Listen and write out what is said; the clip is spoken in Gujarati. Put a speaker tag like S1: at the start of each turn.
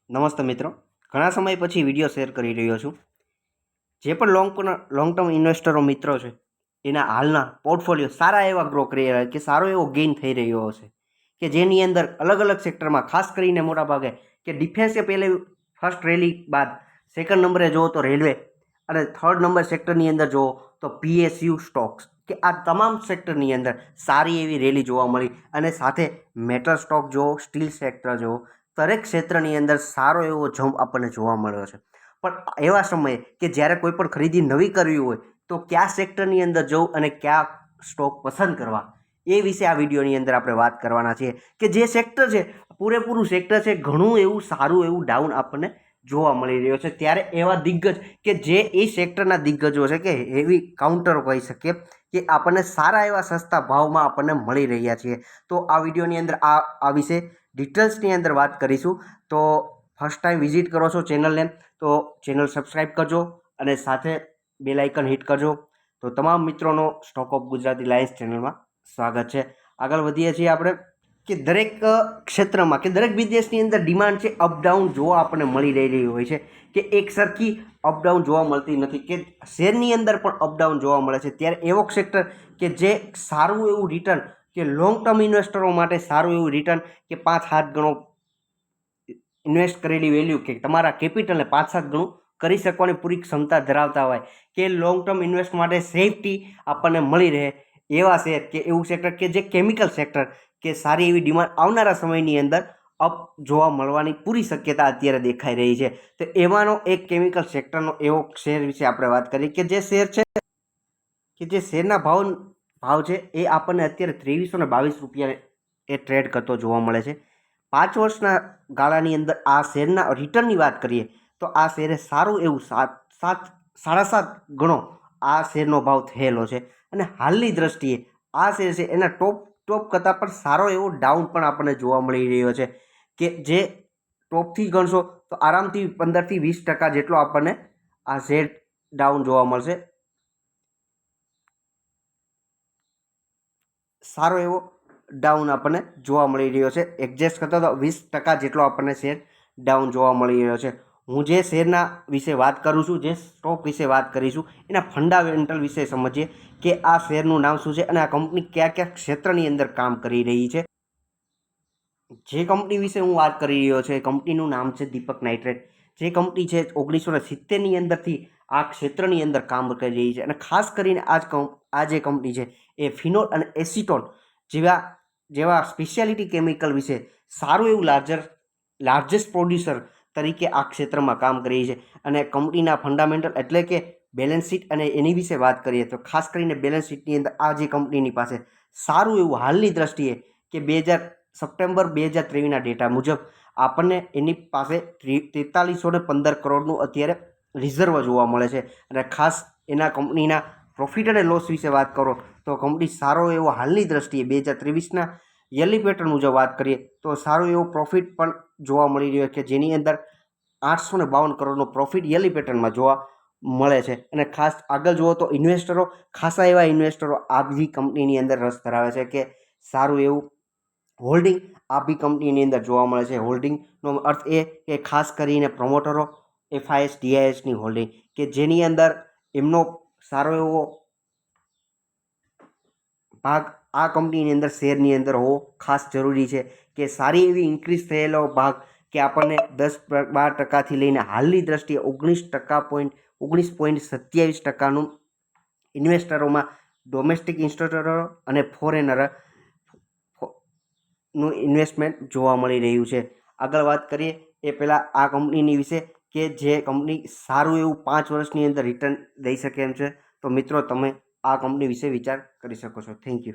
S1: નમસ્તે મિત્રો, ઘણા સમય પછી વિડીયો શેર કરી રહ્યો છું. જે પણ લોંગ ટર્મ ઇન્વેસ્ટરો મિત્રો છે એના હાલના પોર્ટફોલિયો સારા એવા ગ્રો કરી રહ્યા કે સારો એવો ગેઇન થઈ રહ્યો હશે, કે જેની અંદર અલગ અલગ સેક્ટરમાં ખાસ કરીને મોટાભાગે કે ડિફેન્સે પહેલે ફર્સ્ટ રેલી બાદ સેકન્ડ નંબરે જુઓ તો રેલવે અને થર્ડ નંબર સેક્ટરની અંદર જુઓ તો PSU સ્ટોક્સ, કે આ તમામ સેક્ટરની અંદર સારી એવી રેલી જોવા મળી. અને સાથે મેટલ સ્ટોક જુઓ, સ્ટીલ સેક્ટર જુઓ, દરેક ક્ષેત્રની અંદર સારો એવો જમ્પ આપણને જોવા મળ્યો છે. પણ એવા સમયે કે જ્યારે કોઈ પણ ખરીદી નવી કરવી હોય તો કયા સેક્ટરની અંદર જવું અને કયા સ્ટોક પસંદ કરવા, એ વિશે આ વિડીયોની અંદર આપણે વાત કરવાના છીએ. કે જે સેક્ટર છે પૂરેપૂરું સેક્ટર છે, ઘણું એવું સારું એવું ડાઉન આપણને જોવા મળી રહ્યો છે. ત્યારે એવા દિગ્ગજ કે જે એ સેક્ટરના દિગ્ગજો છે, કે એવી કાઉન્ટરો કહી શકીએ કે આપણને સારા એવા સસ્તા ભાવમાં આપણને મળી રહ્યા છીએ. તો આ વિડીયોની અંદર આ વિશે ડિટેલ્સની અંદર વાત કરીશું. તો ફર્સ્ટ ટાઈમ વિઝિટ કરો છો ચેનલને તો ચેનલ સબસ્ક્રાઈબ કરજો અને સાથે બેલ આઇકન હિટ કરજો. તો તમામ મિત્રોનો સ્ટોક ઓફ ગુજરાતી લાયન્સ ચેનલમાં સ્વાગત છે. આગળ વધીએ છીએ આપણે કે દરેક ક્ષેત્રમાં કે દરેક બિઝનેસની અંદર ડિમાન્ડ છે અપડાઉન જોવા આપણને મળી રહેલી હોય છે, કે એક સરખી અપડાઉન જોવા મળતી નથી, કે શેરની અંદર પણ અપડાઉન જોવા મળે છે. ત્યારે એવો સેક્ટર કે જે સારું એવું રિટર્ન, કે લોંગ ટર્મ ઇન્વેસ્ટરો માટે સારું એવું રિટર્ન, કે 5-7 ગણો ઇન્વેસ્ટ કરેલી વેલ્યુ, કે તમારા કેપિટલને 5-7 ગણું કરી શકવાની પૂરી ક્ષમતા ધરાવતા હોય, કે લોંગ ટર્મ ઇન્વેસ્ટ માટે સેફટી આપણને મળી રહે એવા શેર, કે એવું સેક્ટર કે જે કેમિકલ સેક્ટર, કે સારી એવી ડિમાન્ડ આવનારા સમયની અંદર અપ જોવા મળવાની પૂરી શક્યતા અત્યારે દેખાઈ રહી છે. તો એમાંનો એક કેમિકલ સેક્ટરનો એવો શેર વિશે આપણે વાત કરીએ, કે જે શેર છે કે જે શેરના ભાવ છે એ આપણને અત્યારે 2322 રૂપિયા એ ટ્રેડ કરતો જોવા મળે છે. 5 વર્ષના ગાળાની અંદર આ શેરના રિટર્નની વાત કરીએ તો આ શેરે સારું એવું 7.5 ગણો આ શેરનો ભાવ થયેલો છે. અને હાલની દ્રષ્ટિએ આ શેર છે એના ટોપ કરતાં પણ સારો એવો ડાઉન પણ આપણને જોવા મળી રહ્યો છે, કે જે ટોપથી ગણશો તો આરામથી 15-20% જેટલો આપણને આ શેર ડાઉન જોવા મળશે. સારો એવો ડાઉન આપણને જોવા મળી રહ્યો છે. એડજસ્ટ કરતા તો 20% જેટલો આપણને શેર ડાઉન જોવા મળી રહ્યો છે. હું જે શેરના વિશે વાત કરું છું, જે સ્ટોક વિશે વાત કરીશું, એના ફંડામેન્ટલ વિશે સમજીએ કે આ શેરનું નામ શું છે અને આ કંપની કયા કયા ક્ષેત્રની અંદર કામ કરી રહી છે. જે કંપની વિશે હું વાત કરી રહ્યો છું એ કંપનીનું નામ છે દીપક નાઇટ્રેટ. જે કંપની છે 1970ની અંદરથી આ ક્ષેત્રની અંદર કામ કરી રહી છે. અને ખાસ કરીને આ જે કંપની છે એ ફિનોલ અને એસિટોન જેવા સ્પેશિયાલિટી કેમિકલ વિશે સારું એવું લાર્જેસ્ટ પ્રોડ્યુસર તરીકે આ ક્ષેત્રમાં કામ કરી રહી છે. અને કંપનીના ફંડામેન્ટલ એટલે કે બેલેન્સ શીટ અને એની વિશે વાત કરીએ તો ખાસ કરીને બેલેન્સ શીટની અંદર આ જે કંપનીની પાસે સારું એવું હાલની દ્રષ્ટિએ કે સપ્ટેમ્બર 2023ના ડેટા મુજબ આપણને એની પાસે 4315 કરોડનું અત્યારે રિઝર્વ જોવા મળે છે. અને ખાસ એના કંપનીના પ્રોફિટ અને લોસ વિશે વાત કરો તો કંપની સારો એવો હાલની દ્રષ્ટિએ 2023ના યરલી પેટર્ન મુજબ વાત કરીએ તો સારો એવો પ્રોફિટ પણ જોવા મળી રહ્યો છે, કે જેની અંદર 852 કરોડનો પ્રોફિટ યરલી પેટર્નમાં જોવા મળે છે. અને ખાસ આગળ જુઓ તો ઇન્વેસ્ટરો, ખાસા એવા ઇન્વેસ્ટરો આ બધી કંપનીની અંદર રસ ધરાવે છે, કે સારું એવું હોલ્ડિંગ આ બી કંપનીની અંદર જોવા મળે છે. હોલ્ડિંગનો અર્થ એ કે ખાસ કરીને પ્રમોટરો, FIS DISની હોલ્ડિંગ, કે જેની અંદર એમનો સારો એવો ભાગ આ કંપનીની અંદર શેરની અંદર હોવો ખાસ જરૂરી છે. કે સારી એવી ઇન્ક્રીઝ થયેલો ભાગ, કે આપણને 10-12% લઈને હાલની દ્રષ્ટિએ 19.27%નું ઇન્વેસ્ટરોમાં ડોમેસ્ટિક ઇન્વેસ્ટરો અને ફોરેનરનું ઇન્વેસ્ટમેન્ટ જોવા મળી રહ્યું છે. આગળ વાત કરીએ એ પહેલાં આ કંપનીની વિશે, કે જે કંપની સારું એવું 5 વર્ષની અંદર રિટર્ન દઈ શકે એમ છે. તો મિત્રો તમે આ કંપની વિશે વિચાર કરી શકો છો. Thank you.